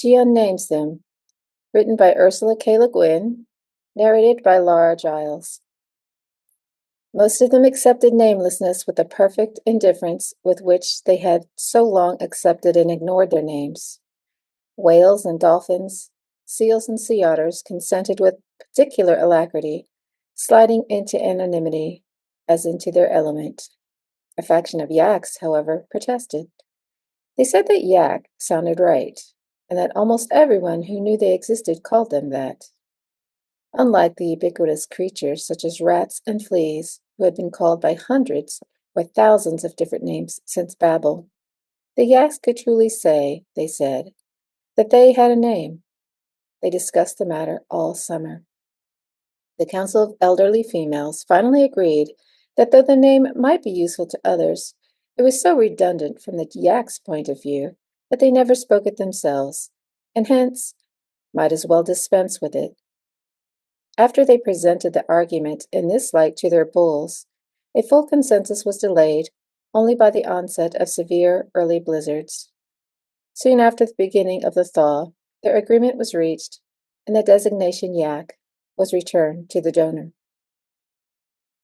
She Unnames Them, written by Ursula LeGuin, narrated by Laura Giles. Most of them accepted namelessness with the perfect indifference with which they had so long accepted and ignored their names. Whales and dolphins, seals and sea otters consented with particular alacrity, sliding into anonymity as into their element. A faction of yaks, however, protested. They said that yak sounded right, and that almost everyone who knew they existed called them that. Unlike the ubiquitous creatures such as rats and fleas, who had been called by hundreds or thousands of different names since Babel, the yaks could truly say, they said, that they had a name. They discussed the matter all summer. The Council of Elderly Females finally agreed that though the name might be useful to others, it was so redundant from the yak's point of view that they never spoke it themselves, and hence might as well dispense with it. After they presented the argument in this light to their bulls, a full consensus was delayed only by the onset of severe early blizzards. Soon after the beginning of the thaw, their agreement was reached, and the designation yak was returned to the donor.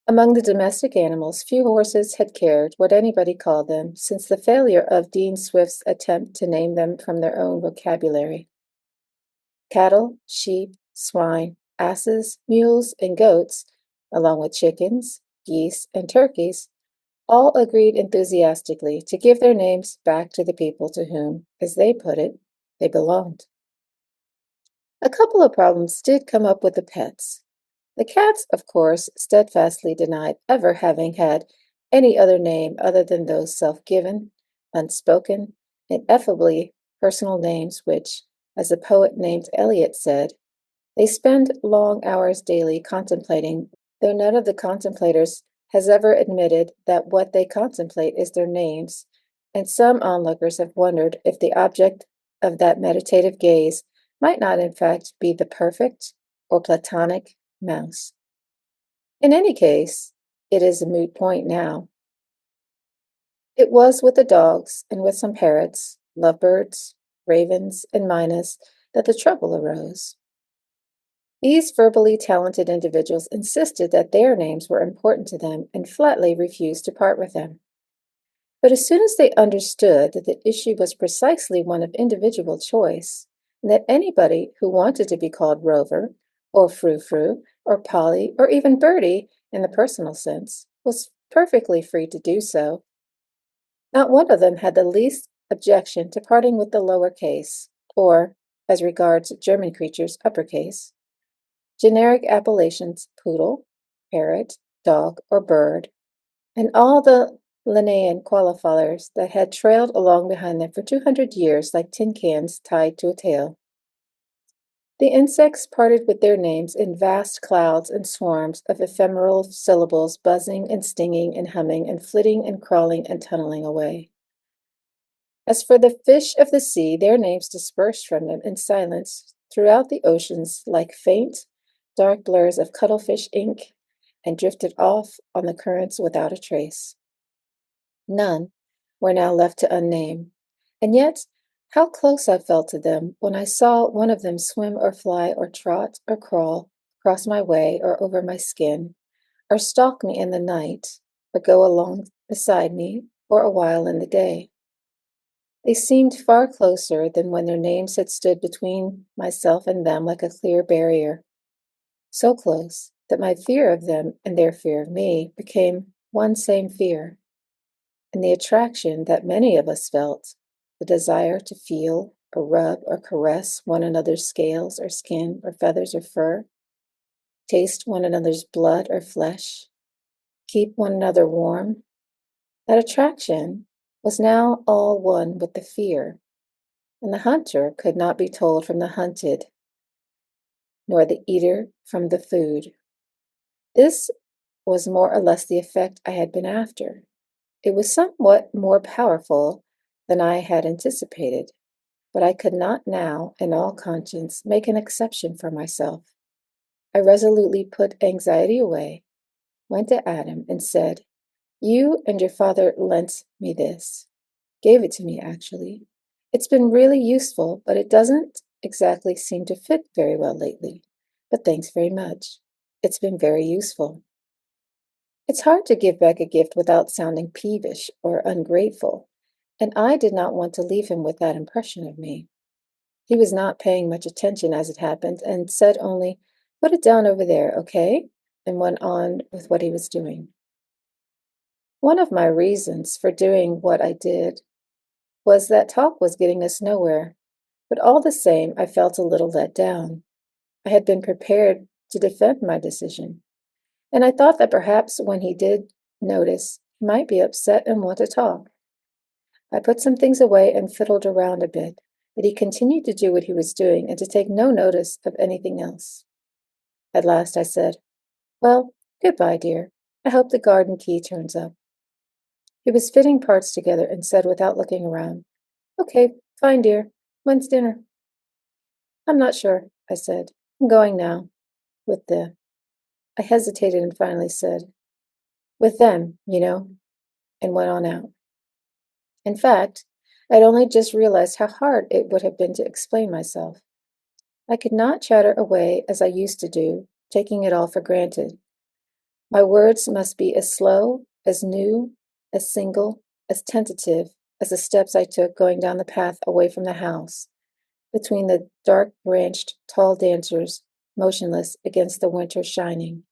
Among the domestic animals, few horses had cared what anybody called them since the failure of Dean Swift's attempt to name them from their own vocabulary. Cattle, sheep, swine, asses, mules, and goats, along with chickens, geese, and turkeys, all agreed enthusiastically to give their names back to the people to whom, as they put it, they belonged. A couple of problems did come up with the pets. The cats, of course, steadfastly denied ever having had any other name other than those self-given, unspoken, ineffably personal names which, as a poet named Eliot said, they spend long hours daily contemplating, though none of the contemplators has ever admitted that what they contemplate is their names, and some onlookers have wondered if the object of that meditative gaze might not in fact be the perfect or platonic mouse. In any case, it is a moot point now. It was with the dogs and with some parrots, lovebirds, ravens, and mynahs that the trouble arose. These verbally talented individuals insisted that their names were important to them and flatly refused to part with them. But as soon as they understood that the issue was precisely one of individual choice, and that anybody who wanted to be called Rover, or Frou-Frou, or Polly, or even Birdie, in the personal sense, was perfectly free to do so, not one of them had the least objection to parting with the lower case, or, as regards German creatures, uppercase. Generic appellations poodle, parrot, dog, or bird, and all the Linnaean qualifiers that had trailed along behind them for 200 years like tin cans tied to a tail. The insects parted with their names in vast clouds and swarms of ephemeral syllables buzzing and stinging and humming and flitting and crawling and tunneling away. As for the fish of the sea, their names dispersed from them in silence throughout the oceans like faint, dark blurs of cuttlefish ink and drifted off on the currents without a trace. None were now left to unname, and yet how close I felt to them when I saw one of them swim or fly or trot or crawl across my way or over my skin, or stalk me in the night, or go along beside me for a while in the day. They seemed far closer than when their names had stood between myself and them like a clear barrier, so close that my fear of them and their fear of me became one same fear, and the attraction that many of us felt, the desire to feel or rub or caress one another's scales or skin or feathers or fur, taste one another's blood or flesh, keep one another warm, that attraction was now all one with the fear, and the hunter could not be told from the hunted, nor the eater from the food. This was more or less the effect I had been after. It was somewhat more powerful than I had anticipated, but I could not now, in all conscience, make an exception for myself. I resolutely put anxiety away, went to Adam, and said, "You and your father lent me this, gave it to me actually, It's been really useful, but it doesn't exactly seem to fit very well lately. But thanks very much. It's been very useful. It's hard to give back a gift without sounding peevish or ungrateful, and I did not want to leave him with that impression of me. He was not paying much attention as it happened, and said only, "Put it down over there, okay?" and went on with what he was doing. One of my reasons for doing what I did was that talk was getting us nowhere, but all the same, I felt a little let down. I had been prepared to defend my decision, and I thought that perhaps when he did notice, he might be upset and want to talk. I put some things away and fiddled around a bit, but he continued to do what he was doing and to take no notice of anything else. At last I said, "Well, goodbye, dear. I hope the garden key turns up." He was fitting parts together and said without looking around, "Okay, fine, dear. When's dinner?" "I'm not sure," I said. "I'm going now." With the I hesitated and finally said, "With them, you know," and went on out. In fact, I'd only just realized how hard it would have been to explain myself. I could not chatter away as I used to do, taking it all for granted. My words must be as slow, as new, as single, as tentative as the steps I took going down the path away from the house, between the dark branched tall dancers, motionless against the winter shining.